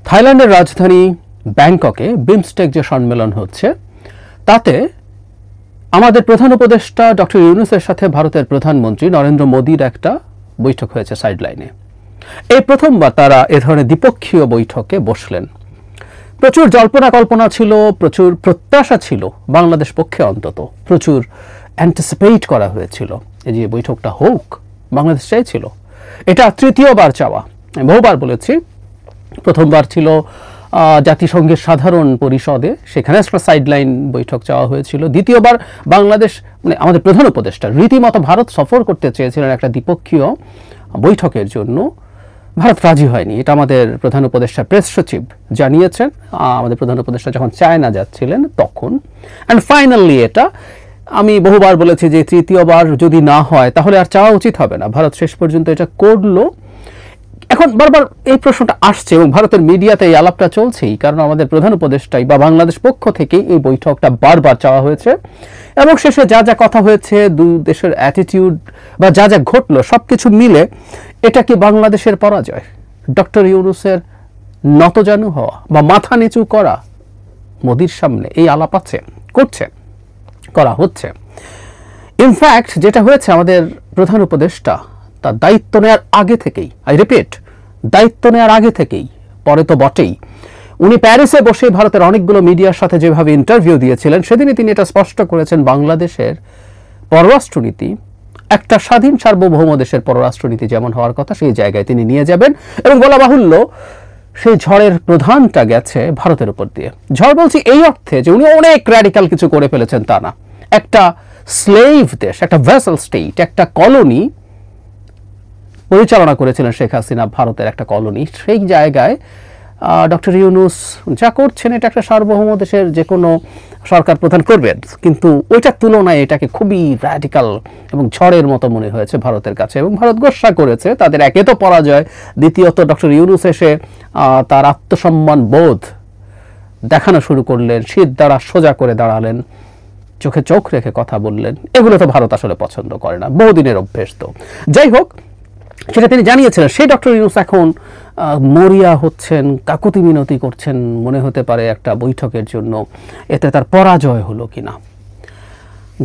থাইল্যান্ডের রাজধানী ব্যাংককে বিমস্টেক যে সম্মেলন হচ্ছে তাতে আমাদের প্রধান উপদেষ্টা ডক্টর ইউনূসের সাথে ভারতের প্রধানমন্ত্রী নরেন্দ্র মোদীর একটা বৈঠক হয়েছে সাইডলাইনে। এই প্রথমবার তারা এ ধরনের দ্বিপক্ষীয় বৈঠকে বসলেন। প্রচুর জল্পনা কল্পনা ছিল, প্রচুর প্রত্যাশা ছিল, বাংলাদেশ পক্ষে অন্তত প্রচুর অ্যান্টিসিপেট করা হয়েছিল এই যে বৈঠকটা হোক। বাংলাদেশ চাইছিল, এটা তৃতীয়বার চাওয়া। আমি বহুবার বলেছি, প্রথমবার ছিল জাতিসংঘের সাধারণ পরিষদে, সেখানে একটা সাইডলাইন বৈঠক চাওয়া হয়েছিল। দ্বিতীয়বার বাংলাদেশ মানে আমাদের প্রধান উপদেষ্টা রীতিমতো ভারত সফর করতে চেয়েছিলেন একটা দ্বিপক্ষীয় বৈঠকের জন্য। ভারত রাজি হয়নি, এটা আমাদের প্রধান উপদেষ্টা প্রেস সচিব জানিয়েছেন আমাদের প্রধান উপদেষ্টা যখন চায়না যাচ্ছিলেন তখন। অ্যান্ড ফাইনালি এটা আমি বহুবার বলেছি যে তৃতীয়বার যদি না হয় তাহলে আর চাওয়া উচিত হবে না। ভারত শেষ পর্যন্ত এটা করলো। এখন বারবার এই প্রশ্নটা আসছে এবং ভারতের মিডিয়াতে এই আলাপটা চলছেই, কারণ আমাদের প্রধান উপদেষ্টাই বা বাংলাদেশ পক্ষ থেকে এই বৈঠকটা বারবার চাওয়া হয়েছে এবং শেষে যা যা কথা হয়েছে, দুই দেশের অ্যাটিটিউড বা যা যা ঘটলো সবকিছু মিলে এটা কি বাংলাদেশের পরাজয়, ডক্টর ইউনূসের নতজানু হওয়া বা মাথা নিচু করা মোদির সামনে, এই আলাপ আছে, করা হচ্ছে। ইনফ্যাক্ট যেটা হয়েছে, আমাদের প্রধান উপদেষ্টা তার দায়িত্ব নেওয়ার আগে থেকেই, আই রিপিট, দায়িত্ব নেওয়ার আগে থেকেই, পরে তো বটেই, উনি প্যারিসে বসে ভারতের অনেকগুলো মিডিয়ার সাথে যেভাবে ইন্টারভিউ দিয়েছিলেন সেদিনই তিনি এটা স্পষ্ট করেছেন, বাংলাদেশের পররাষ্ট্রনীতি একটা স্বাধীন সার্বভৌম দেশের পররাষ্ট্রনীতি যেমন হওয়ার কথা সেই জায়গায় তিনি নিয়ে যাবেন। এবং বলা বাহুল্য, সেই ঝড়ের প্রধানটা গেছে ভারতের উপর দিয়ে। ঝড় বলছি এই অর্থে যে উনি অনেক র্যাডিক্যাল কিছু করে ফেলেছেন তা না। একটা স্লেভ দেশ, একটা ভেসেল স্টেট, একটা কলোনি পরিচালনা করেছিলেন শেখ হাসিনা, ভারতের একটা কলোনি, সেই জায়গায় ডক্টর ইউনূস যা করছেন এটা একটা সার্বভৌম দেশের যে কোনো সরকার প্রধান করবেন, কিন্তু ওইটার তুলনায় এটাকে খুবই র্যাডিক্যাল এবং ঝড়ের মতো মনে হয়েছে ভারতের কাছে। এবং ভারত গোস্বা করেছে, তাদের একে তো পরাজয়, দ্বিতীয়ত ডক্টর ইউনূস এসে তার আত্মসম্মান বোধ দেখানো শুরু করলেন, শীত দ্বারা সোজা করে দাঁড়ালেন, চোখে চোখ রেখে কথা বললেন। এগুলো তো ভারত আসলে পছন্দ করে না, বহুদিনের অভ্যেস তো। যাই হোক, সেটা তিনি জানিয়েছিলেন। সেই ডক্টর ইউনূস এখন মরিয়া হচ্ছেন, কাকুতি মিনতি করছেন, মনে হতে পারে একটা বৈঠকের জন্য। এতে তার পরাজয় হলো কিনা।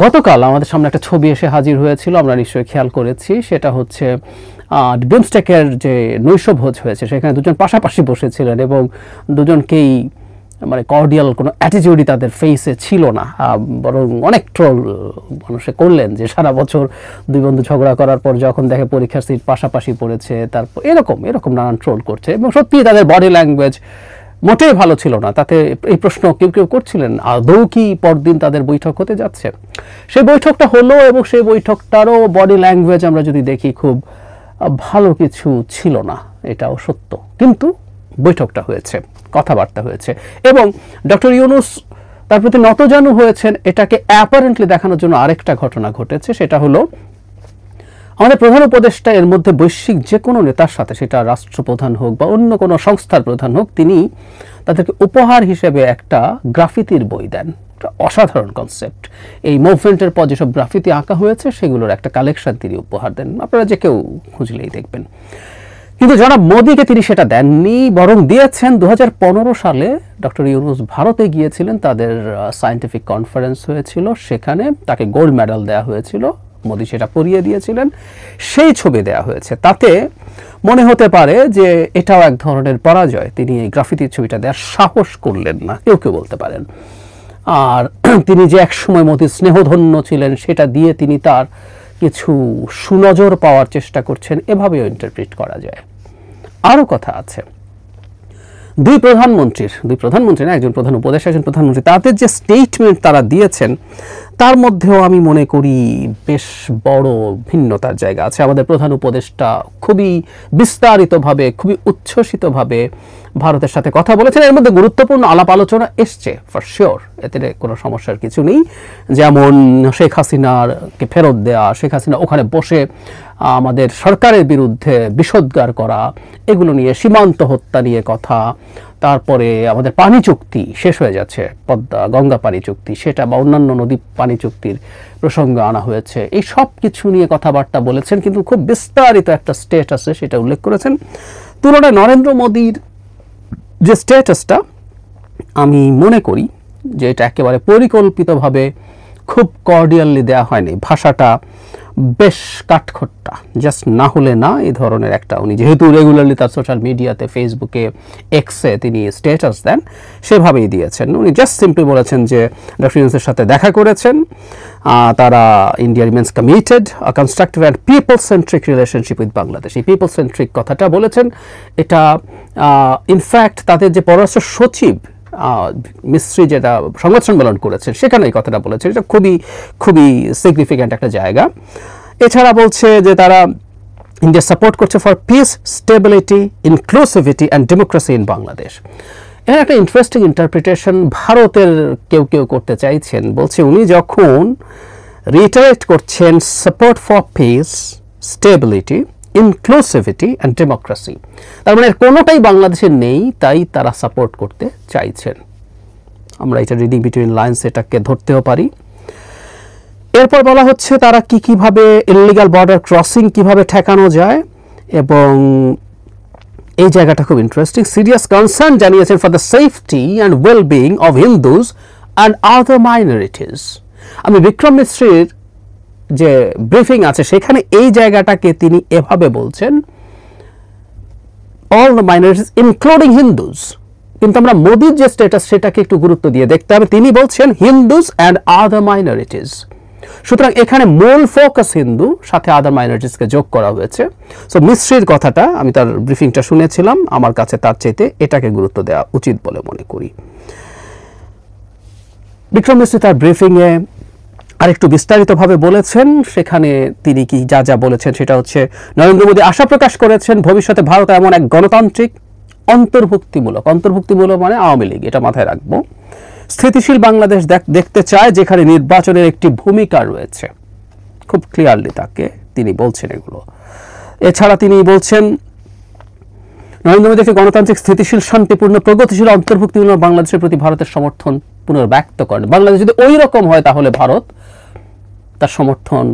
গতকাল আমাদের সামনে একটা ছবি এসে হাজির হয়েছিল, আমরা নিশ্চয়ই খেয়াল করেছি। সেটা হচ্ছে বিমস্টেকের যে নৈশভোজ হয়েছে, সেখানে দুজন পাশাপাশি বসেছিলেন এবং দুজনকেই মানে কর্ডিয়াল কোনো অ্যাটিটিউডই তাদের ফেসে ছিল না, বরং অনেক ট্রোল মানুষে করলেন যে সারা বছর দুই বন্ধু ঝগড়া করার পর যখন দেখে পরীক্ষার সিট পাশাপাশি পড়েছে, তারপর এরকম নানান ট্রোল করছে। এবং সত্যিই তাদের বডি ল্যাঙ্গুয়েজ মোটেই ভালো ছিল না। তাতে এই প্রশ্ন কেউ করছিলেন, আদৌ কি পরদিন তাদের বৈঠক হতে যাচ্ছে? সেই বৈঠকটা হলো এবং সেই বৈঠকটারও বডি ল্যাঙ্গুয়েজ আমরা যদি দেখি খুব ভালো কিছু ছিল না, এটাও সত্য। কিন্তু বৈঠকটা হয়েছে, কথাবার্তা হয়েছে এবং ডক্টর ইউনূস তার প্রতি নতজানু হয়েছেন। এটাকে অ্যাপারেন্টলি দেখানোর জন্য আরেকটা ঘটনা ঘটেছে, সেটা হলো আমাদের প্রধান উপদেষ্টা এর মধ্যে বৈশ্বিক যে কোনো নেতার সাথে, সেটা রাষ্ট্রপ্রধান হোক বা অন্য কোনো সংস্থার প্রধান হোক, তিনি তাদেরকে উপহার হিসেবে একটা গ্রাফিতির বই দেন। অসাধারণ কনসেপ্ট। এই মুভমেন্টের পর যেসব গ্রাফিতি আঁকা হয়েছে সেগুলোর একটা কালেকশন তিনি উপহার দেন, আপনারা যে কেউ খুঁজলেই দেখবেন। কিন্তু জনাব মোদীকে তিনি সেটা দেননি, বরং দিয়েছেন 2015 সালে ডক্টর ইউনূস ভারতে গিয়েছিলেন, তাদের সায়েন্টিফিক কনফারেন্স হয়েছিল, সেখানে তাকে গোল্ড মেডাল দেওয়া হয়েছিল, মোদী সেটা পরিয়ে দিয়েছিলেন, সেই ছবি দেওয়া হয়েছে। তাতে মনে হতে পারে যে এটাও এক ধরনের পরাজয়, তিনি এই গ্রাফিতির ছবিটা দেওয়ার সাহস করলেন না, কেউ বলতে পারেন। আর তিনি যে একসময় মোদীর স্নেহধন্য ছিলেন সেটা দিয়ে তিনি তার কিছু সুনজর পাওয়ার চেষ্টা করছেন, এভাবেও ইন্টারপ্রিট করা যায়। আরও কথা আছে, দুই প্রধানমন্ত্রী না, একজন প্রধান উপদেষ্টা, একজন প্রধানমন্ত্রী, তাদের যে স্টেটমেন্ট তারা দিয়েছেন তার মধ্যেও আমি মনে করি বেশ বড় ভিন্নতার জায়গা আছে। আমাদের প্রধান উপদেষ্টা খুবই বিস্তারিতভাবে, খুবই উচ্ছ্বসিতভাবে ভারতের সাথে কথা বলেছেন। এর মধ্যে গুরুত্বপূর্ণ আলাপ আলোচনা এসছে ফর শিওর, এতে কোনো সমস্যার কিছু নেই। যেমন শেখ হাসিনাকে ফেরত দেওয়া, শেখ হাসিনা ওখানে বসে আমাদের সরকারের বিরুদ্ধে বিষোদ্গার করা, এগুলো নিয়ে, সীমান্ত হত্যা নিয়ে কথা, তারপরে আমাদের পানি চুক্তি শেষ হয়ে যাচ্ছে, পদ্মা গঙ্গা পানি চুক্তি, সেটা বা অন্যান্য নদী পানি চুক্তির প্রসঙ্গ আনা হয়েছে। এই সব কিছু নিয়ে কথাবার্তা বলেছেন, কিন্তু খুব বিস্তারিত একটা স্টেট আছে সেটা উল্লেখ করেছেন। তুলনায় নরেন্দ্র মোদীর যে স্ট্যাটাসটা, আমি মনে করি যে এটা একেবারে পরিকল্পিতভাবে খুব কর্ডিয়ালি দেওয়া হয়নি, ভাষাটা বেশ কাঠখোট্টা, জাস্ট না হলে না এই ধরনের একটা, উনি যেহেতু রেগুলারলি তার সোশ্যাল মিডিয়াতে, ফেসবুকে, এক্সে তিনি স্ট্যাটাস দেন, সেভাবেই দিয়েছেন। উনি জাস্ট সিম্পলি বলেছেন যে ডক্টর ইউনূসের সাথে দেখা করেছেন, তারা India remains committed constructive and people centric relationship with Bangladesh. এই পিপল সেন্ট্রিক কথাটা বলেছেন, এটা ইনফ্যাক্ট তাদের যে পররাষ্ট্র সচিব মিস্ত্রি যেটা সংবাদ সম্মেলন করেছেন সেখানে এই কথাটা বলেছেন, এটা খুবই খুবই সিগনিফিক্যান্ট একটা জায়গা। এছাড়া বলছে যে তারা ইন্ডিয়া সাপোর্ট করছে for piece, stability, inclusivity and democracy in Bangladesh. এখানে একটা ইন্টারেস্টিং ইন্টারপ্রিটেশন ভারতের কেউ কেউ করতে চাইছেন, বলছে উনি যখন রিটারেট করছেন support for piece, stability, inclusivity and democracy, তার মানে কোনোটাই বাংলাদেশে নেই, তাই তারা সাপোর্ট করতে চাইছেন। আমরা এটা রিডিং বিটুইন লাইন্স এটাকে ধরতেও পারি। এরপর বলা হচ্ছে তারা কিভাবে ইললিগাল বর্ডার ক্রসিং কিভাবে ঠেকানো যায়, এবং এই জায়গাটা খুব ইন্টারেস্টিং। সিরিয়াস কনসার্ন জানিয়েছেন for the safety and well being of Hindus and other minorities. আমি বিক্রম মিশ্রির যে ব্রিফিং আছে সেখানে এই জায়গাটাকে তিনি এভাবে বলছেন, all the minorities including Hindus, কিন্তু আমরা মোদির যে স্ট্যাটাস সেটাকে একটু গুরুত্ব দিয়ে দেখতে হবে। তিনি বলছেন হিন্দুজ অ্যান্ড আদার মাইনরিটিস, সুতরাং এখানে মূল ফোকাস হিন্দু, সাথে আদার মাইনরিটিসকে যোগ করা হয়েছে। সো মিশ্রির কথাটা, আমি তার ব্রিফিংটা শুনেছিলাম, আমার কাছে তার চাইতে এটাকে গুরুত্ব দেওয়া উচিত বলে মনে করি। বিক্রম মিশ্রি তার ব্রিফিংয়ে আরেকটু বিস্তারিতভাবে বলেছেন, সেখানে তিনি কি যা যা বলেছেন সেটা হচ্ছে, নরেন্দ্র মোদী আশা প্রকাশ করেছেন ভবিষ্যতে ভারত এমন এক গণতান্ত্রিক অন্তর্ভুক্তিমূলক মানে আওয়ামী লীগ, এটা মাথায় রাখবো, স্থিতিশীল বাংলাদেশ দেখতে চায় যেখানে নির্বাচনের একটি ভূমিকা রয়েছে। খুব ক্লিয়ারলি তাকে তিনি বলছেন এগুলো। এছাড়া তিনি বলছেন নরেন্দ্র মোদী একটি গণতান্ত্রিক, স্থিতিশীল, শান্তিপূর্ণ, প্রগতিশীল, অন্তর্ভুক্তিমূলক বাংলাদেশের প্রতি ভারতের সমর্থন পুনর্ব্যক্ত করেন। বাংলাদেশ যদি ওই রকম হয় তাহলে ভারত তার সমর্থন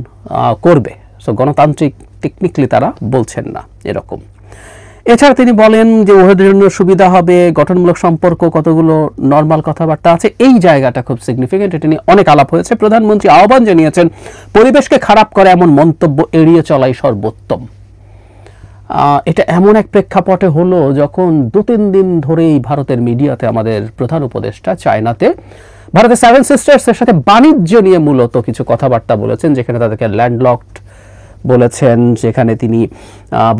করবে। সো গণতান্ত্রিক টেকনিক্যালি তারা বলছেন না এরকম। এছাড়া তিনি বলেন যে উভয়ের জন্য সুবিধা হবে, গঠনমূলক সম্পর্ক, কতগুলো নর্মাল কথাবার্তা আছে, এই জায়গাটা খুব সিগনিফিকেন্ট, এটা নিয়ে অনেক আলাপ হয়েছে। প্রধানমন্ত্রী আহ্বান জানিয়েছেন পরিবেশকে খারাপ করে এমন মন্তব্য এড়িয়ে চলাই সর্বোত্তম। এটা এমন এক প্রেক্ষাপটে হলো যখন 2-3 দিন ধরেই ভারতের মিডিয়াতে আমাদের প্রধান উপদেষ্টা চায়নাতে ভারতের 7 সিস্টার্সের সাথে বাণিজ্য নিয়ে মূলত কিছু কথাবার্তা বলেছেন, যেখানে তাদেরকে ল্যান্ডলকড বলেছেন, যেখানে তিনি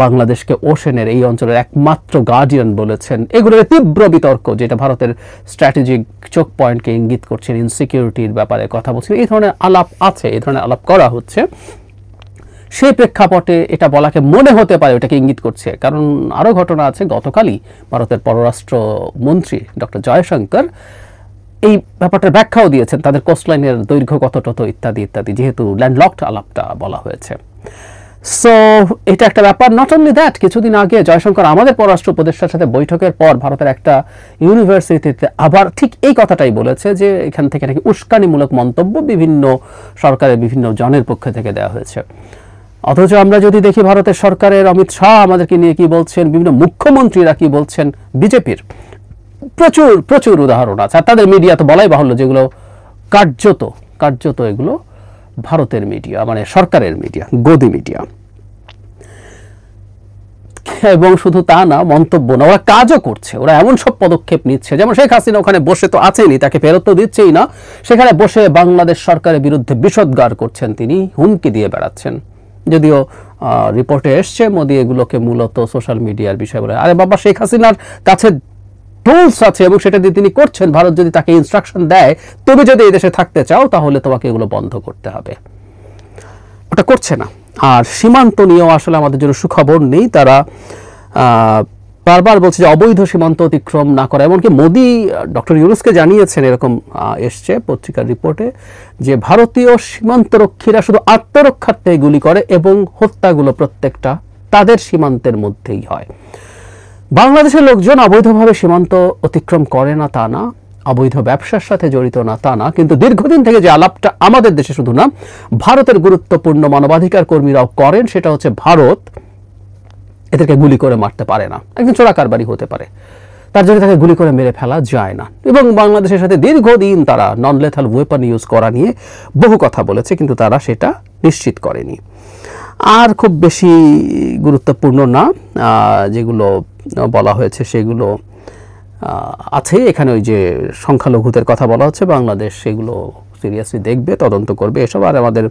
বাংলাদেশকে ওশেনের এই অঞ্চলের একমাত্র গার্ডিয়ান বলেছেন। এগুলোর তীব্র বিতর্ক, যেটা ভারতের স্ট্র্যাটেজিক চোখ পয়েন্টকে ইঙ্গিত করছেন, ইনসিকিউরিটির ব্যাপারে কথা বলছেন, এই ধরনের আলাপ আছে, এই ধরনের আলাপ করা হচ্ছে। সেই প্রেক্ষাপটে এটা বলাকে মনে হতে পারে ওটাকে ইঙ্গিত করছে, কারণ আরও ঘটনা আছে। গতকালই ভারতের পররাষ্ট্র মন্ত্রী ডক্টর জয়শঙ্কর এই ব্যাপারটার ব্যাখ্যাও দিয়েছেন, তাদের কোস্টলাইনের দৈর্ঘ্য কতটত ইত্যাদি ইত্যাদি, যেহেতু ল্যান্ডলকড আলাপটা বলা হয়েছে। সো এটা একটা ব্যাপার। নট অনলি দ্যাট, কিছুদিন আগে জয়শঙ্কর আমাদের পররাষ্ট্র উপদেষ্টার সাথে বৈঠকের পর ভারতের একটা ইউনিভার্সিটিতে আবার ঠিক এই কথাটাই বলেছে যে এখান থেকে নাকি উস্কানিমূলক মন্তব্য বিভিন্ন সরকারের বিভিন্ন জনের পক্ষ থেকে দেওয়া হয়েছে। অথচ আমরা যদি দেখি ভারতের সরকারের অমিত শাহ আমাদেরকে নিয়ে কি বলছেন, বিভিন্ন মুখ্যমন্ত্রীরা কি বলছেন, বিজেপির প্রচুর প্রচুর উদাহরণ আছে। আর তাদের মিডিয়া তো বলাই বাহুল্য, যেগুলো কার্যত এগুলো ভারতের মিডিয়া, মানে সরকারের মিডিয়া, গদি মিডিয়া। এবং শুধু তা না, মন্তব্য না, ওরা কাজও করছে, ওরা এমন সব পদক্ষেপ নিচ্ছে, যেমন শেখ হাসিনা ওখানে বসে তো আছেনই, তাকে ফেরত তো দিচ্ছেই না, সেখানে বসে বাংলাদেশ সরকারের বিরুদ্ধে বিষোদ্গার করছেন, তিনি হুমকি দিয়ে বেড়াচ্ছেন। যদিও রিপোর্টে এসছে মোদি এগুলোকে মূলত সোশ্যাল মিডিয়ার বিষয় বলে। আরে বাবা, শেখ হাসিনার কাছে টুলস আছে এবং সেটা দিয়ে তিনি করছেন। ভারত যদি তাকে ইনস্ট্রাকশন দেয়, তুমি যদি এই দেশে থাকতে চাও তাহলে তোমাকে এগুলো বন্ধ করতে হবে, ওটা করছে না। আর সীমান্ত নিয়েও আসলে আমাদের জন্য সুখবর নেই। তারা বারবার বলছে যে অবৈধ সীমান্ত অতিক্রম না করা। এমনকি মোদি ডক্টর ইউনূসকে জানিয়েছেন, এরকম এসছে পত্রিকার রিপোর্টে, যে ভারতীয় সীমান্তরক্ষীরা শুধু আত্মরক্ষার্থে গুলি করে এবং হত্যাগুলো প্রত্যেকটা তাদের সীমান্তের মধ্যেই হয়। বাংলাদেশের লোকজন অবৈধভাবে সীমান্ত অতিক্রম করে না তা না, অবৈধ ব্যবসার সাথে জড়িত না তা না, কিন্তু দীর্ঘদিন থেকে যে আলাপটা আমাদের দেশে শুধু না, ভারতের গুরুত্বপূর্ণ মানবাধিকার কর্মীরাও করেন, সেটা হচ্ছে ভারত এদেরকে গুলি করে মারতে পারে না, একজন চোরাকারবারি হতে পারে, তার জন্য তাকে গুলি করে মেরে ফেলা যায় না। এবং বাংলাদেশের সাথে দীর্ঘদিন তারা নন লেথাল ওয়েপন ইউজ করা নিয়ে বহু কথা বলেছে, কিন্তু তারা সেটা নিশ্চিত করেনি। আর খুব বেশি গুরুত্বপূর্ণ না যেগুলো বলা হয়েছে সেগুলো আছে এখানে। ওই যে সংখ্যালঘুদের কথা বলা হচ্ছে, বাংলাদেশ সেগুলো সিরিয়াসলি দেখবে, তদন্ত করবে এসব। আর আমাদের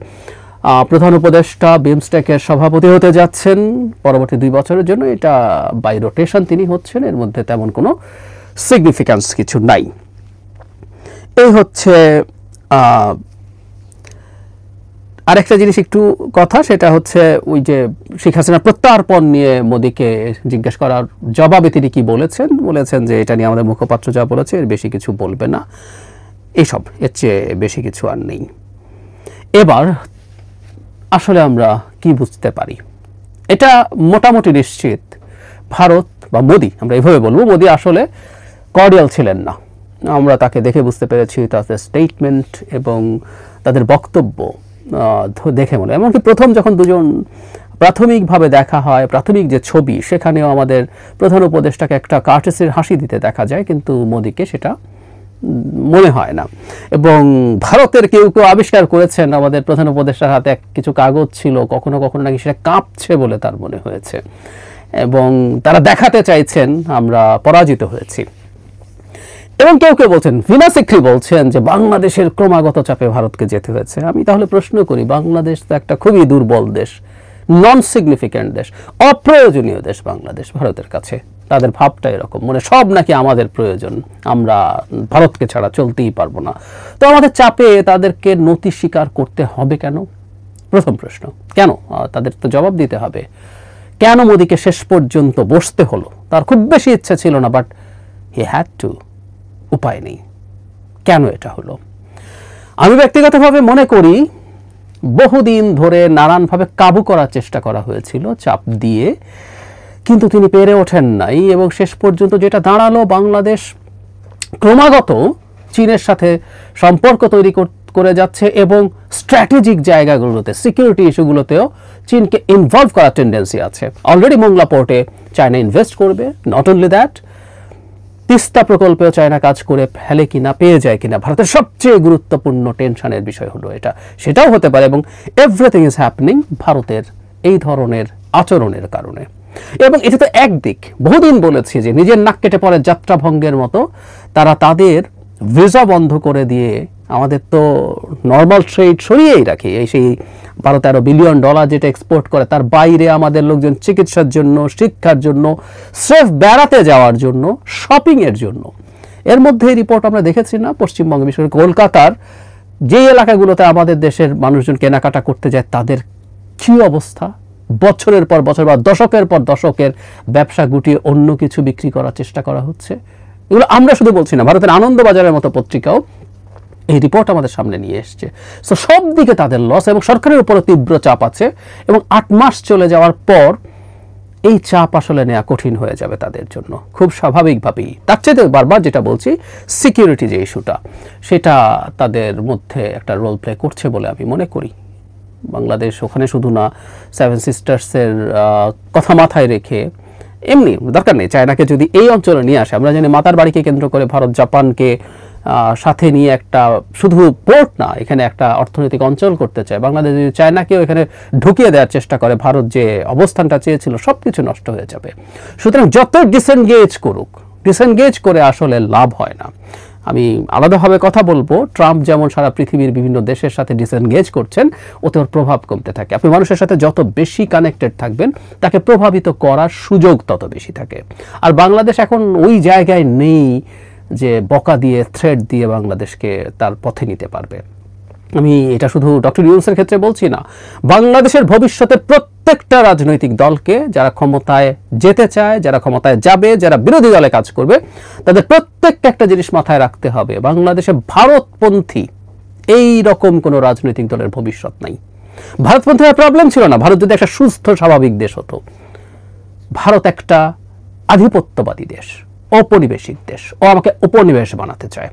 প্রধান উপদেষ্টা বিমস্টেকের সভাপতি হতে যাচ্ছেন পরবর্তী 2 বছরের জন্য। এটা বাই রোটেশন তিনি হচ্ছেন, এর মধ্যে তেমন কোনো সিগনিফিক্যান্স কিছু নাই। এই হচ্ছে আরেকটা জিনিস একটু কথা, সেটা হচ্ছে ওই যে শেখ হাসিনার প্রত্যার্পণ নিয়ে মোদিকে জিজ্ঞেস করার জবাবে তিনি কি বলেছেন যে এটা নিয়ে আমাদের মুখপাত্র যা বলেছে এর বেশি কিছু বলবে না, এইসব, এর চেয়ে বেশি কিছু আর নেই। এবার আসলে আমরা কি বুঝতে পারি? এটা মোটামুটি নিশ্চিত ভারত বা মোদি, আমরা এইভাবে বলবো, মোদি আসলে কর্ডিয়াল ছিলেন না। আমরা তাকে দেখে বুঝতে পেরেছি, তাদের স্টেটমেন্ট এবং তাদের বক্তব্য দেখে মনে, এমনকি প্রথম যখন দুজন প্রাথমিকভাবে দেখা হয়, প্রাথমিক যে ছবি, সেখানেও আমাদের প্রধান উপদেষ্টাকে একটা কার্টেসির হাসি দিতে দেখা যায়, কিন্তু মোদিকে সেটা মনে হয় না। এবং ভারতের কেউ কেউ আবিষ্কার করেছেন আমাদের প্রধান উপদেষ্টার হাতে কিছু কাগজ ছিল, কখনো কখনো নাকি সেটা কাঁপছে বলে তার মনে হয়েছে, এবং তারা দেখাতে চাইছেন আমরা পরাজিত হয়েছি। এবং কেউ কেউ বলছেন, ভিনা সিকরি বলছেন যে বাংলাদেশের ক্রমাগত চাপে ভারতকে যেতে হয়েছে। আমি তাহলে প্রশ্ন করি, বাংলাদেশ তো একটা খুবই দুর্বল দেশ, নন সিগনিফিক্যান্ট দেশ, অপ্রয়োজনীয় দেশ বাংলাদেশ ভারতের কাছে। তাদের ভাবটা এরকম, মানে সব নাকি আমাদের প্রয়োজন, আমরা ভারতকে ছাড়া চলতেই পারবো না। তো আমাদের চাপে তাদেরকে নতি স্বীকার করতে হবে কেন? প্রথম প্রশ্ন, কেন? তাদের তো জবাব দিতে হবে। কেন মোদিকে শেষ পর্যন্ত বসতে হলো? তার খুব বেশি ইচ্ছা ছিল না, বাট হি হ্যাড টু, উপায় নেই। কেন এটা হলো? আমি ব্যক্তিগতভাবে মনে করি বহুদিন ধরে নানানভাবে কাবু করার চেষ্টা করা হয়েছিল চাপ দিয়ে, কিন্তু তিনি পেরে ওঠেন নাই। এবং শেষ পর্যন্ত যেটা দাঁড়ালো, বাংলাদেশ ক্রমাগত চীনের সাথে সম্পর্ক তৈরি করে যাচ্ছে এবং স্ট্র্যাটেজিক জায়গাগুলোতে, সিকিউরিটি ইস্যুগুলোতেও চীনকে ইনভলভ করার টেন্ডেন্সি আছে। অলরেডি মোংলা পোর্টে চায়না ইনভেস্ট করবে, নট অনলি দ্যাট, তিস্তা প্রকল্পেও চায়না কাজ করে ফেলে কিনা, পেয়ে যায় কিনা, ভারতের সবচেয়ে গুরুত্বপূর্ণ টেনশনের বিষয় হলো এটা। সেটাও হতে পারে, এবং এভরিথিং ইজ হ্যাপনিং ভারতের এই ধরনের আচরণের কারণে। এবং এটা তো একদিক, বহুদিন বলেছি যে নিজের নাক কেটে পড়ে যাত্রা ভঙ্গের মতো তারা তাদের ভিসা বন্ধ করে দিয়ে, আমাদের তো নর্মাল ট্রেড সরিয়েই রাখে, এই সেই 12-13 বিলিয়ন ডলার যেটা এক্সপোর্ট করে, তার বাইরে আমাদের লোকজন চিকিৎসার জন্য, শিক্ষার জন্য, স্রেফ বেড়াতে যাওয়ার জন্য, শপিংয়ের জন্য। এর মধ্যে রিপোর্ট আমরা দেখেছি না, পশ্চিমবঙ্গে, বিশেষ করে কলকাতার যে এলাকাগুলোতে আমাদের দেশের মানুষজন কেনাকাটা করতে যায়, তাদের কী অবস্থা। বছরের পর বছর বা দশকের পর দশকের ব্যবসা গুটিয়ে অন্য কিছু বিক্রি করার চেষ্টা করা হচ্ছে। এগুলো আমরা শুধু বলছি না, ভারতের আনন্দবাজারের মতো পত্রিকাও এই রিপোর্ট আমাদের সামনে নিয়ে এসছে। সো সব দিকে তাদের লস, এবং সরকারের উপরে তীব্র চাপ আছে। এবং 8 মাস চলে যাওয়ার পর এই চাপ আসলে নেওয়া কঠিন হয়ে যাবে তাদের জন্য, খুব স্বাভাবিকভাবেই। তার চেয়ে বারবার যেটা বলছি, সিকিউরিটি যে ইস্যুটা, সেটা তাদের মধ্যে একটা রোল প্লে করছে বলে আমি মনে করি। বাংলাদেশ ওখানে শুধু না, 7 সিস্টার্সের কথা মাথায় রেখে, এমনি দরকার নেই চায়নাকে যদি এই অঞ্চলে নিয়ে আসে। আমরা জানি মাতার বাড়িকে কেন্দ্র করে ভারত জাপানকে সাথে নিয়ে একটা শুধু পোর্ট না, এখানে একটা অর্থনৈতিক অঞ্চল করতে চায়। বাংলাদেশ যদি চায়নাকেও এখানে ঢুকিয়ে দেওয়ার চেষ্টা করে, ভারত যে অবস্থানটা চেয়েছিল সব কিছু নষ্ট হয়ে যাবে। সুতরাং যত ডিসেনগেজ করুক, ডিসেনগেজ করে আসলে লাভ হয় না। আমি আলাদাভাবে কথা বলবো, ট্রাম্প যেমন সারা পৃথিবীর বিভিন্ন দেশের সাথে ডিসেনগেজ করছেন, ওতে ওর প্রভাব কমতে থাকে। আপনি মানুষের সাথে যত বেশি কানেক্টেড থাকবেন, তাকে প্রভাবিত করার সুযোগ তত বেশি থাকে। আর বাংলাদেশ এখন ওই জায়গায় নেই যে বকা দিয়ে, থ্রেড দিয়ে বাংলাদেশকে তার পথে নিতে পারবে। আমি এটা শুধু ডক্টর ইউনূসের ক্ষেত্রে বলছি না, বাংলাদেশের ভবিষ্যতের প্রত্যেকটা রাজনৈতিক দলকে, যারা ক্ষমতায় যেতে চায়, যারা ক্ষমতায় যাবে, যারা বিরোধী দলে কাজ করবে, তাদের প্রত্যেকটা একটা জিনিস মাথায় রাখতে হবে, বাংলাদেশে ভারতপন্থী এই রকম কোনো রাজনৈতিক দলের ভবিষ্যৎ নাই। ভারতপন্থী প্রবলেম ছিল না, ভারত যদি একটা সুস্থ স্বাভাবিক দেশ হতো। ভারত একটা আধিপত্যবাদী দেশ, ঔপনিবেশিক দেশ, ও আমাকে উপনিবেশ বানাতে চায়।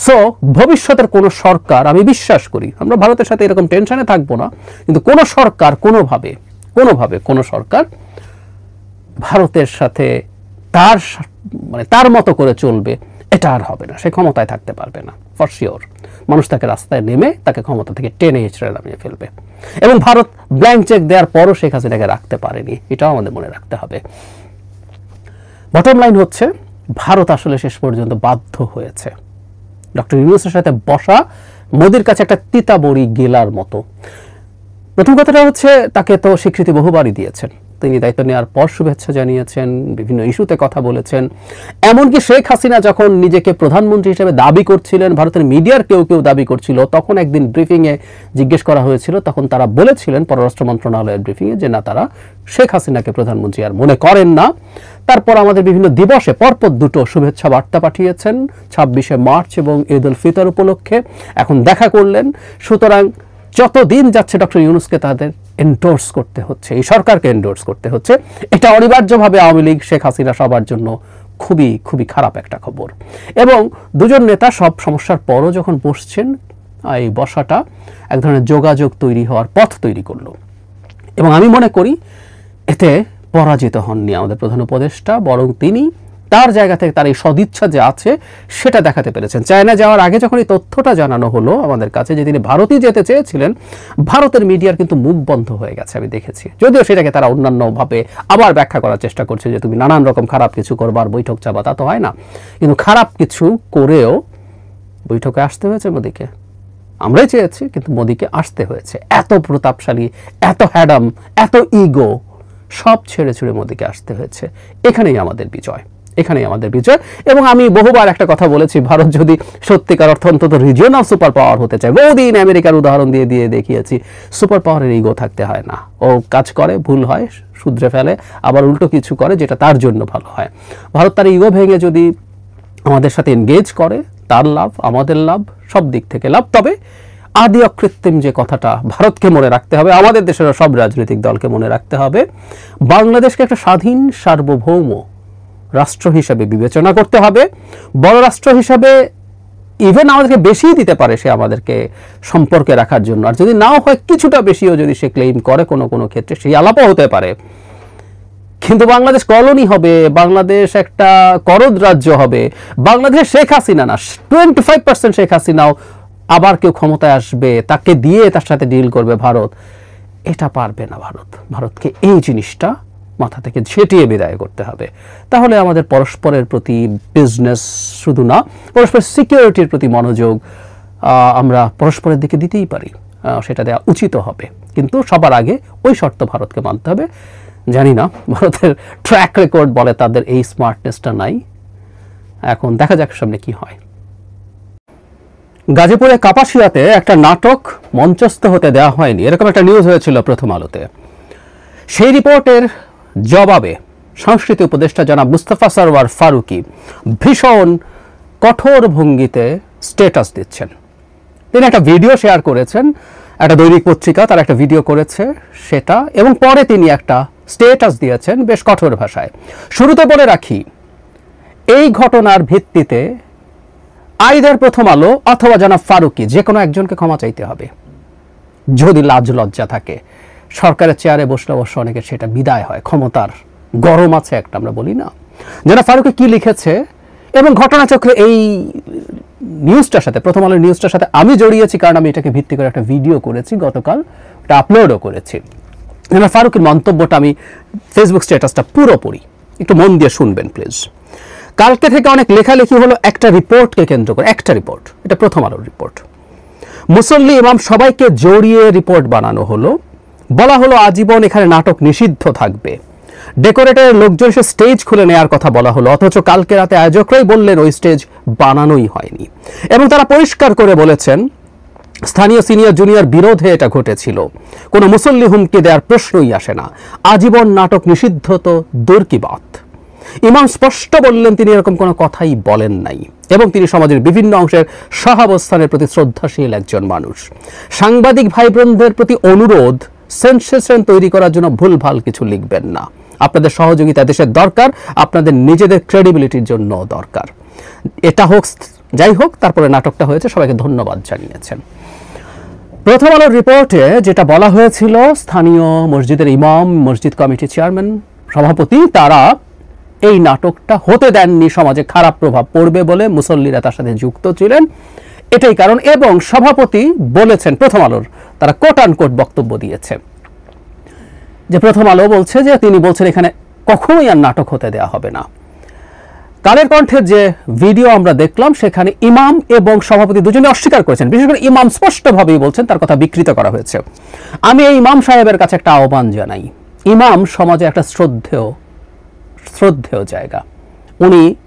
সো ভবিষ্যতের কোনো সরকার, আমি বিশ্বাস করি, আমরা ভারতের সাথে এরকম টেনশনে থাকবো না, কিন্তু কোনো সরকার কোনোভাবে কোনো সরকার ভারতের সাথে তার মতো করে চলবে, এটা আর হবে না। সে ক্ষমতায় থাকতে পারবে না ফর শিওর। মানুষ তাকে রাস্তায় নেমে তাকে ক্ষমতা থেকে টেনে হিচড়ে নামিয়ে ফেলবে। এবং ভারত ব্ল্যাঙ্ক চেক দেওয়ার পরও শেখ হাসিনাকে রাখতে পারেনি, এটাও আমাদের মনে রাখতে হবে। বটম লাইন হচ্ছে, ভারত আসলে শেষ পর্যন্ত বাধ্য হয়েছে ডক্টর ইউনূসের সাথে বসা মোদির কাছে একটা তিতা বড়ি গেলার মতো। প্রথম কথাটা হচ্ছে, তাকে তো স্বীকৃতি বহুবারই দিয়েছেন, তিনি দায়িত্ব নেওয়ার পর শুভেচ্ছা জানিয়েছেন, বিভিন্ন ইস্যুতে কথা বলেছেন। এমনকি শেখ হাসিনা যখন নিজেকে প্রধানমন্ত্রী হিসেবে দাবি করছিলেন, ভারতের মিডিয়ার কেউ কেউ দাবি করছিল, তখন একদিন ব্রিফিংয়ে জিজ্ঞেস করা হয়েছিল, তখন তারা বলেছিলেন পররাষ্ট্র মন্ত্রণালয়ের ব্রিফিংয়ে যে না, তারা শেখ হাসিনাকে প্রধানমন্ত্রী আর মনে করেন না। তারপর আমাদের বিভিন্ন দিবসে পরপর দুটো শুভেচ্ছা বার্তা পাঠিয়েছেন, 26শে মার্চ এবং ঈদ উল ফিতর উপলক্ষে। এখন দেখা করলেন। সুতরাং যতদিন যাচ্ছে ডক্টর ইউনূসকে তাদের এন্ডোর্স করতে হচ্ছে, এই সরকারকে এন্ডোর্স করতে হচ্ছে। এটা অনিবার্যভাবে আওয়ামী লীগ, শেখ হাসিনা সবার জন্য খুবই খুবই খারাপ একটা খবর। এবং দুজন নেতা সব সমস্যার পরও যখন বসছেন, এই বসাটা এক ধরনের যোগাযোগ তৈরি হওয়ার পথ তৈরি করলো। এবং আমি মনে করি এতে পরাজিত হননি আমাদের প্রধান উপদেষ্টা, বরং তিনি তার জায়গা থেকে তার এই সদিচ্ছা যে আছে সেটা দেখাতে পেরেছেন। চায়না যাওয়ার আগে যখন এই তথ্যটা জানানো হলো আমাদের কাছে যে তিনি ভারতই যেতে চেয়েছিলেন, ভারতের মিডিয়ার কিন্তু মুখ বন্ধ হয়ে গেছে, আমি দেখেছি। যদিও সেটাকে তারা অন্যান্যভাবে আবার ব্যাখ্যা করার চেষ্টা করছে যে তুমি নানান রকম খারাপ কিছু করবার বৈঠক চাবা, তা তো হয় না। কিন্তু খারাপ কিছু করেও বৈঠকে আসতে হয়েছে মোদিকে। আমরাই চেয়েছি, কিন্তু মোদিকে আসতে হয়েছে। এত প্রতাপশালী, এত হ্যাডাম, এত ইগো সব ছেড়ে ছুড়ে মোদিকে আসতে হয়েছে। এখানেই আমাদের বিজয়, এখানেই আমাদের বিজয়। এবং আমি বহুবার একটা কথা বলেছি, ভারত যদি সত্যিকার অর্থ অন্তত রিজিওনাল সুপার পাওয়ার হতে চায়, বহুদিন আমেরিকার উদাহরণ দিয়ে দিয়ে দেখিয়েছি, সুপার পাওয়ারের ইগো থাকতে হয় না। ও কাজ করে, ভুল হয়, শুধরে ফেলে, আবার উল্টো কিছু করে যেটা তার জন্য ভালো হয়। ভারত তার ইগো ভেঙে যদি আমাদের সাথে এনগেজ করে, তার লাভ, আমাদের লাভ, সব দিক থেকে লাভ। তবে আদি অকৃত্রিম যে কথাটা ভারতকে মনে রাখতে হবে, আমাদের দেশের সব রাজনৈতিক দলকে মনে রাখতে হবে, বাংলাদেশকে একটা স্বাধীন সার্বভৌম রাষ্ট্র হিসাবে বিবেচনা করতে হবে। বড় রাষ্ট্র হিসাবে ইভেন আমাদেরকে বেশিই দিতে পারে সে আমাদেরকে সম্পর্কে রাখার জন্য, আর যদি নাও হয় কিছুটা বেশিও যদি সে ক্লেইম করে কোনো কোনো ক্ষেত্রে, সেই আলাপও হতে পারে। কিন্তু বাংলাদেশ কলোনি হবে, বাংলাদেশ একটা করদ রাজ্য হবে, বাংলাদেশ শেখ হাসিনা না, 25% শেখ হাসিনাও আবার কেউ ক্ষমতায় আসবে, তাকে দিয়ে তার সাথে ডিল করবে ভারত, এটা পারবে না ভারত। ভারতকে এই জিনিসটা মাথা থেকে ঝেঁটিয়ে বিদায় করতে হবে। তাহলে আমাদের পরস্পরের প্রতি বিজনেস শুধু না, পরস্পরের সিকিউরিটির প্রতি মনোযোগ আমরা পরস্পরের দিকে দিতেই পারি, সেটা দেওয়া উচিত হবে। কিন্তু সবার আগে ওই শর্ত ভারতকে মানতে হবে। জানি না, ভারতের ট্র্যাক রেকর্ড বলে তাদের এই স্মার্টনেসটা নাই। এখন দেখা যাক সামনে কি হয়। গাজীপুরে কাপাসিয়াতে একটা নাটক মঞ্চস্থ হতে দেওয়া হয়নি, এরকম একটা নিউজ হয়েছিল প্রথম আলোতে। সেই রিপোর্টের জবাবে সংস্কৃতি উপদেষ্টা জনাব মুস্তাফা সরওয়ার ফারুকী ভীষণ কঠোর ভঙ্গিতে স্ট্যাটাস দিচ্ছেন। তিনি একটা ভিডিও শেয়ার করেছেন, একটা দৈনিক পত্রিকা তার একটা ভিডিও করেছে সেটা, এবং পরে তিনি একটা স্ট্যাটাস দিয়েছেন বেশ কঠোর ভাষায়। শুরুতে বলে রাখি, এই ঘটনার ভিত্তিতে আইদার প্রথম আলো অথবা জনাব ফারুকী যে কোনো একজনকে ক্ষমা চাইতে হবে, যদি লাজ লজ্জা থাকে। সরকারের চেয়ারে বসলে অবশ্য অনেকের সেটা বিদায় হয়, ক্ষমতার গরম আছে একটা, আমরা বলি না। জনাব ফারুকী কি লিখেছে, এবং ঘটনাচক্রে এই নিউজটার সাথে, প্রথম আলোর নিউজটার সাথে আমি জড়িয়েছি, কারণ আমি এটাকে ভিত্তি করে একটা ভিডিও করেছি গতকাল, এটা আপলোডও করেছি। জনাব ফারুকীর মন্তব্যটা আমি ফেসবুক স্ট্যাটাসটা পুরোপুরি একটু মন দিয়ে শুনবেন প্লিজ। কালকে থেকে অনেক লেখালেখি হলো একটা রিপোর্টকে কেন্দ্র করে, একটা রিপোর্ট, এটা প্রথম আলোর রিপোর্ট। মুসল্লি ইমাম সবাইকে জড়িয়ে রিপোর্ট বানানো হলো, বলা হলো আজীবন এখানে নাটক নিষিদ্ধ থাকবে। ডেকোরেটরের লোকজন এসে স্টেজ খুলে নেওয়ার কথা বলা হলো, অথচ কালকে রাতে আয়োজকরাই বললেন ওই স্টেজ বানানোই হয়নি। এবং তারা পরিষ্কার করে বলেছেন স্থানীয় সিনিয়র জুনিয়র বিরোধে এটা ঘটেছিল, কোনো মুসল্লি হুমকি দেওয়ার প্রশ্নই আসে না। আজীবন নাটক নিষিদ্ধ তো দূর কি বাত। ইমাম স্পষ্ট বললেন তিনি এরকম কোনো কথাই বলেন নাই, এবং তিনি সমাজের বিভিন্ন অংশের সহাবস্থানের প্রতি শ্রদ্ধাশীল একজন মানুষ। সাংবাদিক ভাই বোনদের প্রতি অনুরোধ, সেন্সেশন তৈরি করার জন্য ভুলভাল কিছু লিখবেন না। আপনাদের সহযোগিতা দেশের দরকার, আপনাদের নিজেদের ক্রেডিবিলিটির জন্য দরকার। এটা হোক, যাই হোক, তারপরে নাটকটা হয়েছে, সবাইকে ধন্যবাদ জানিয়েছেন। প্রথম আলোর রিপোর্টে যেটা বলা হয়েছিল, স্থানীয় মসজিদের ইমাম, মসজিদ কমিটির চেয়ারম্যান, সভাপতি, তারা এই নাটকটা হতে দেননি, সমাজে খারাপ প্রভাব পড়বে বলে মুসল্লিরা তার সাথে যুক্ত ছিলেন, এটাই কারণ। এবং সভাপতি বলেছেন, প্রথম আলোর তারা কোট আনকোট বক্তব্য দিয়েছে, যে প্রথম আলো বলছে যে তিনি বলছেন এখানে কখনোই আর নাটক হতে দেওয়া হবে না। কালের কণ্ঠের যে ভিডিও আমরা দেখলাম সেখানে ইমাম এবং সভাপতি দুজনে অস্বীকার করেছেন, বিশেষ করে ইমাম স্পষ্টভাবেই বলছেন তার কথা বিকৃত করা হয়েছে। আমি এই ইমাম সাহেবের কাছে একটা আহ্বান জানাই। ইমাম সমাজে একটা শ্রদ্ধেয় জায়গা।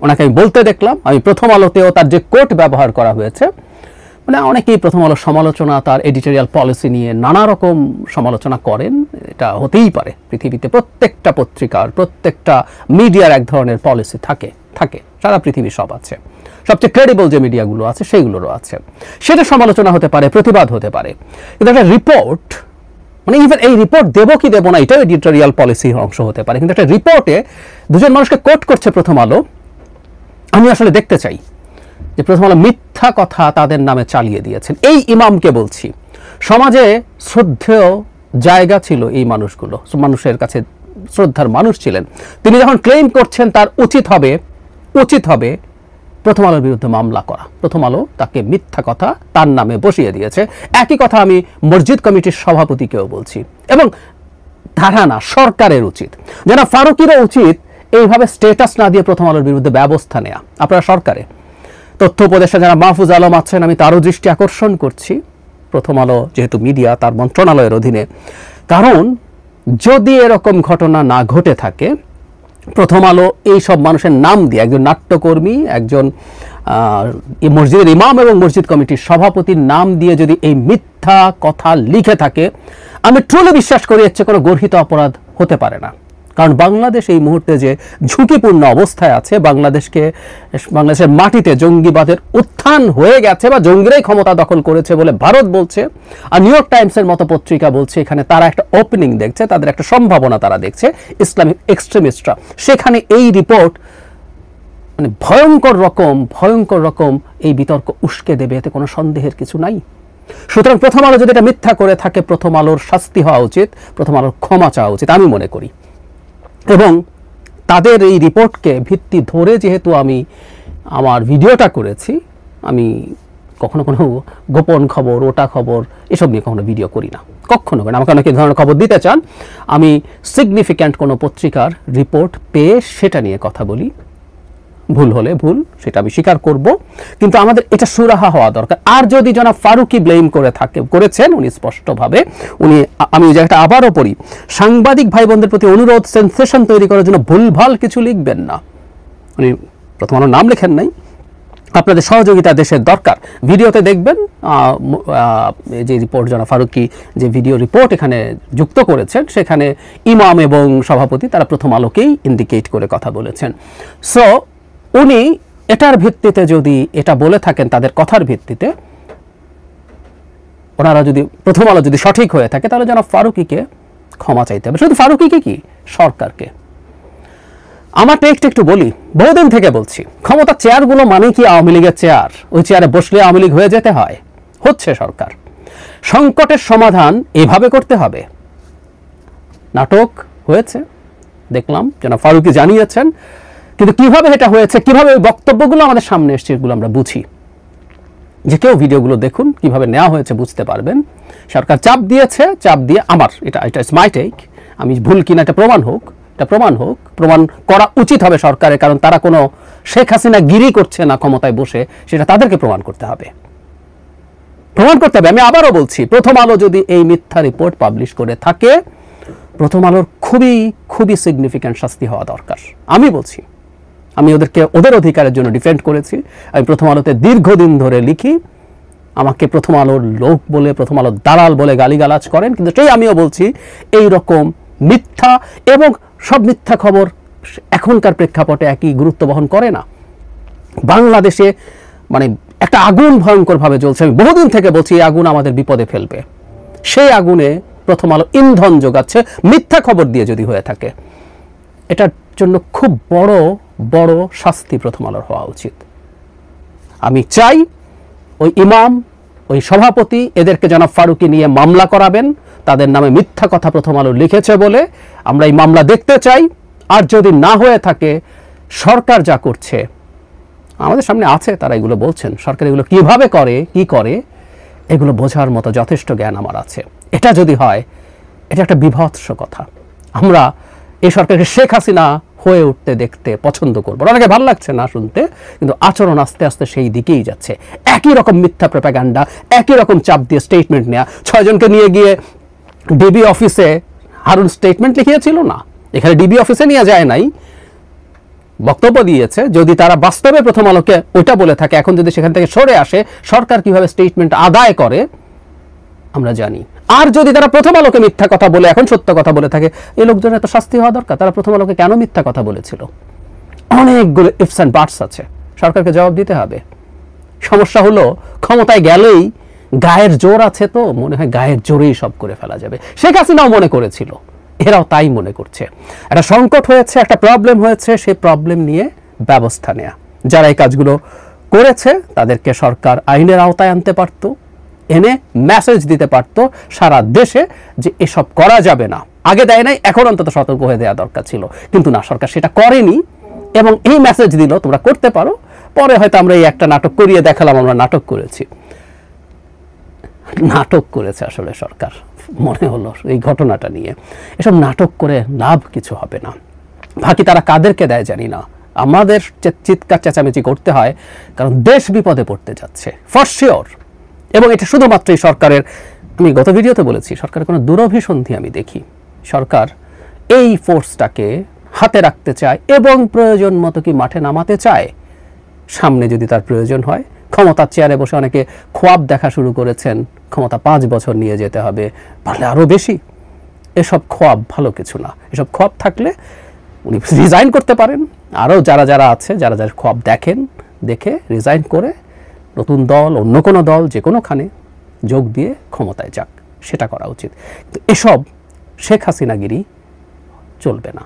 ওনাকে আমি বলতে দেখলাম, আমি প্রথম আলোতেও তার যে কোট ব্যবহার করা হয়েছে, মানে অনেকেই প্রথম আলো সমালোচনা, তার এডিটোরিয়াল পলিসি নিয়ে নানা রকম সমালোচনা করেন, এটা হতেই পারে। পৃথিবীতে প্রত্যেকটা পত্রিকার, প্রত্যেকটা মিডিয়ার এক ধরনের পলিসি থাকে, সারা পৃথিবী সব আছে, সবচেয়ে ক্রেডিবল যে মিডিয়াগুলো আছে সেইগুলোরও আছে। সেটা সমালোচনা হতে পারে, প্রতিবাদ হতে পারে, কিন্তু একটা রিপোর্ট, মানে ইভেন এই রিপোর্ট দেবো কি দেবো না এটাও এডিটোরিয়াল পলিসির অংশ হতে পারে, কিন্তু একটা রিপোর্টে দুজন মানুষকে কোট করছে প্রথম আলো। আমি আসলে দেখতে চাই যে প্রথম আলো মিথ্যা কথা তাদের নামে চালিয়ে দিয়েছেন। এই ইমামকে বলছি, সমাজে শ্রদ্ধেয় জায়গা ছিল এই মানুষগুলো, মানুষের কাছে শ্রদ্ধার মানুষ ছিলেন। তিনি যখন ক্লেম করছেন তার উচিত হবে প্রথম আলোর বিরুদ্ধে মামলা করা। প্রথম আলো তাকে মিথ্যা কথা তার নামে বসিয়ে দিয়েছে। একই কথা আমি মসজিদ কমিটির সভাপতিকেও বলছি, এবং ধারা না, সরকারের উচিত, যেন ফারুকিরও উচিত এইভাবে স্ট্যাটাস না দিয়ে প্রথম আলোর বিরুদ্ধে ব্যবস্থা নেওয়া। আপনারা সরকারে তথ্য উপদেষ্টা যারা মাহফুজ আলম আছেন, আমি তারও দৃষ্টি আকর্ষণ করছি, প্রথম আলো যেহেতু মিডিয়া তার মন্ত্রণালয়ের অধীনে, কারণ যদি এরকম ঘটনা না ঘটে থাকে, প্রথম আলো এই সব মানুষের নাম দিয়ে, একজন নাট্যকর্মী, একজন মসজিদের ইমাম এবং মসজিদ কমিটির সভাপতির নাম দিয়ে যদি এই মিথ্যা কথা লিখে থাকে, আমি ট্রুলি বিশ্বাস করি এর চেয়ে কোনো গর্হিত অপরাধ হতে পারে না। কারণ বাংলাদেশ এই মুহূর্তে যে ঝুঁকিপূর্ণ অবস্থায় আছে, বাংলাদেশের মাটিতে জঙ্গিবাদের উত্থান হয়ে গেছে বা জঙ্গিরাই ক্ষমতা দখল করেছে বলে ভারত বলছে, আর নিউ ইয়র্ক টাইমসের মতো পত্রিকা বলছে এখানে তারা একটা ওপেনিং দেখছে, তাদের একটা সম্ভাবনা তারা দেখছে, ইসলামিক এক্সট্রিমিস্টরা। সেখানে এই রিপোর্ট মানে ভয়ঙ্কর রকম এই বিতর্ক উস্কে দেবে, এতে কোনো সন্দেহের কিছু নাই। সুতরাং প্রথম আলো যদি এটা মিথ্যা করে থাকে, প্রথম আলোর শাস্তি হওয়া উচিত, প্রথম আলোর ক্ষমা চাওয়া উচিত আমি মনে করি। এবং তাদের এই রিপোর্টকে ভিত্তি ধরে যেহেতু আমি আমার ভিডিওটা করেছি, আমি কখনো কোনো গোপন খবর, ওটা খবর এসব নিয়ে কখনো ভিডিও করি না, কখনো না। আমাকে অনেকে ধরনের খবর দিতে চান, আমি সিগনিফিক্যান্ট কোনো পত্রিকার রিপোর্ট পেয়ে সেটা নিয়ে কথা বলি, ভুল হলে ভুল, সেটা আমি স্বীকার করব, কিন্তু আমাদের এটা সুরাহা হওয়া দরকার। আর যদি জনাব ফারুকি ব্লেম করেছেন উনি স্পষ্টভাবে, আমি এই জায়গাটা আবারও পড়ি, সাংবাদিক ভাই বোনদের প্রতি অনুরোধ, সেন্সেশন তৈরি করার জন্য ভুলভাল কিছু লিখবেন না। উনি প্রথম আলোর নাম লেখেন নাই, আপনাদের সহযোগিতা দেশের দরকার। ভিডিওতে দেখবেন যে রিপোর্ট জনাব ফারুকি যে ভিডিও রিপোর্ট এখানে যুক্ত করেছেন, সেখানে ইমাম এবং সভাপতি তারা প্রথম আলোকেই ইন্ডিকেট করে কথা বলেছেন। সো উনি এটার ভিত্তিতে যদি এটা বলে থাকেন, তাদের কথার ভিত্তিতে, ওনারা যদি প্রথম আলো যদি সঠিক হয়ে থাকে, তাহলে যেন ফারুকিকে ক্ষমা চাইতে হবে। শুধু ফারুকিকে কি, সরকারকে। আমার টেক্সট একটু বলি, বহুদিন থেকে বলছি, ক্ষমতার চেয়ারগুলো মানে কি আওয়ামী লীগের চেয়ার? ওই চেয়ারে বসলে আওয়ামী লীগ হয়ে যেতে হয়? হচ্ছে সরকার। সংকটের সমাধান এভাবে করতে হবে। নাটক হয়েছে দেখলাম, যেন ফারুকি জানিয়েছেন, কিন্তু কিভাবে এটা হয়েছে, কিভাবে ওই বক্তব্যগুলো আমাদের সামনে এসছে, এগুলো আমরা বুঝি। যে কেউ ভিডিওগুলো দেখুন, কিভাবে নেওয়া হয়েছে বুঝতে পারবেন। সরকার চাপ দিয়েছে, চাপ দিয়ে এটা ইটস মাই টেক, আমি ভুল কিনা এটা প্রমাণ হোক, প্রমাণ করা উচিত হবে সরকারের, কারণ তারা কোনো শেখ হাসিনা গিরি করছে না ক্ষমতায় বসে, সেটা তাদেরকে প্রমাণ করতে হবে। আমি আবারও বলছি, প্রথম আলো যদি এই মিথ্যা রিপোর্ট পাবলিশ করে থাকে, প্রথম আলোর খুবই সিগনিফিক্যান্ট শাস্তি হওয়া দরকার। আমি বলছি, আমি ওদের অধিকারের জন্য ডিফেন্ড করেছি। আমি প্রথম আলোতে দীর্ঘদিন ধরে লিখি, আমাকে প্রথম আলোর লোক বলে, প্রথম আলোর দালাল বলে গালিগালাজ করেন, কিন্তু সেই আমিও বলছি এই রকম মিথ্যা, এবং সব মিথ্যা খবর এখনকার প্রেক্ষাপটে একই গুরুত্ব বহন করে না। বাংলাদেশে মানে একটা আগুন ভয়ঙ্করভাবে জ্বলছে, আমি বহুদিন থেকে বলছি এই আগুন আমাদের বিপদে ফেলবে। সেই আগুনে প্রথম আলো ইন্ধন যোগাচ্ছে মিথ্যা খবর দিয়ে যদি হয়ে থাকে। এটার জন্য খুব বড় শাস্তি প্রথম আলোর হওয়া উচিত। আমি চাই ওই ইমাম, ওই সভাপতি, এদেরকে জনাব ফারুকি নিয়ে মামলা করাবেন, তাদের নামে মিথ্যা কথা প্রথম আলো লিখেছে বলে আমরা এই মামলা দেখতে চাই। আর যদি না হয়ে থাকে, সরকার যা করছে আমাদের সামনে আছে, তারা এগুলো বলছেন, সরকার এগুলো কিভাবে করে, কি করে, এগুলো বোঝার মতো যথেষ্ট জ্ঞান আমার আছে। এটা যদি হয়, এটা একটা বিভৎস কথা। আমরা এই সরকারকে শেখ হাসিনা হয়ে উঠতে দেখতে পছন্দ করবো। অনেকে ভালো লাগছে না শুনতে, কিন্তু আচরণ আস্তে আস্তে সেই দিকেই যাচ্ছে। একই রকম মিথ্যা প্রোপাগান্ডা, একই রকম চাপ দিয়ে স্টেটমেন্ট নেওয়া। 6 জনকে নিয়ে গিয়ে ডিবি অফিসে হারুন স্টেটমেন্ট লিখিয়েছিল না, এখানে ডিবি অফিসে নিয়ে যায় নাই, বক্তব্য দিয়েছে। যদি তারা বাস্তবে প্রথম আলোকে ওইটা বলে থাকে, এখন যদি সেখান থেকে সরে আসে, সরকার কিভাবে স্টেটমেন্ট আদায় করে আমরা জানি। আর যদি তারা প্রথম আলোকে মিথ্যা কথা বলে এখন সত্য কথা বলে থাকে, এই লোকজনের এত শাস্তি হওয়া দরকার। তারা প্রথম আলোকে কেন মিথ্যা কথা বলেছিল? অনেকগুলো ইফস অ্যান্ড বাটস আছে, সরকারকে জবাব দিতে হবে। সমস্যা হলো ক্ষমতায় গেলেই গায়ের জোর আছে, তো মনে হয় গায়ের জোরেই সব করে ফেলা যাবে। শেখ হাসিনাও মনে করেছিল, এরাও তাই মনে করছে। একটা সংকট হয়েছে, একটা প্রবলেম হয়েছে, সেই প্রবলেম নিয়ে ব্যবস্থা নেয়া। যারা এই কাজগুলো করেছে তাদেরকে সরকার আইনের আওতায় আনতে পারত, এনে মেসেজ দিতে পারত সারা দেশে যে এসব করা যাবে না। আগে দেয় নাই, এখন অন্তত সতর্ক হয়ে দেওয়া দরকার ছিল, কিন্তু না, সরকার সেটা করেনি এবং এই মেসেজ দিল তোমরা করতে পারো। পরে হয়তো আমরা এই একটা নাটক করিয়ে দেখালাম আমরা নাটক করেছি। নাটক করেছে আসলে সরকার, মনে হলো এই ঘটনাটা নিয়ে। এসব নাটক করে লাভ কিছু হবে না। বাকি তারা কাদেরকে দেয় জানি না, আমাদের চিৎকার চেঁচামেচি করতে হয়, কারণ দেশ বিপদে পড়তে যাচ্ছে ফর শিওর। এবং এটা শুধুমাত্র এই সরকারের, আমি গত ভিডিওতে বলেছি, সরকারের কোনো দুরভিসন্ধি আমি দেখি। সরকার এই ফোর্সটাকে হাতে রাখতে চায় এবং প্রয়োজন মতো কি মাঠে নামাতে চায়। সামনে যদি তার প্রয়োজন হয়, ক্ষমতার চেয়ারে বসে অনেকে খোয়াব দেখা শুরু করেছেন, ক্ষমতা 5 বছর নিয়ে যেতে হবে, পারলে আরও বেশি। এসব খোয়াব ভালো কিছু না। এসব খোয়াব থাকলে উনি রিজাইন করতে পারেন। আরও যারা যারা আছে, যারা যারা খোয়াব দেখেন, দেখে রিজাইন করে নতুন দল, অন্য কোনো দল, যে কোনোখানে যোগ দিয়ে ক্ষমতায় যাক, সেটা করা উচিত। কিন্তু এসব শেখ হাসিনাগিরি চলবে না।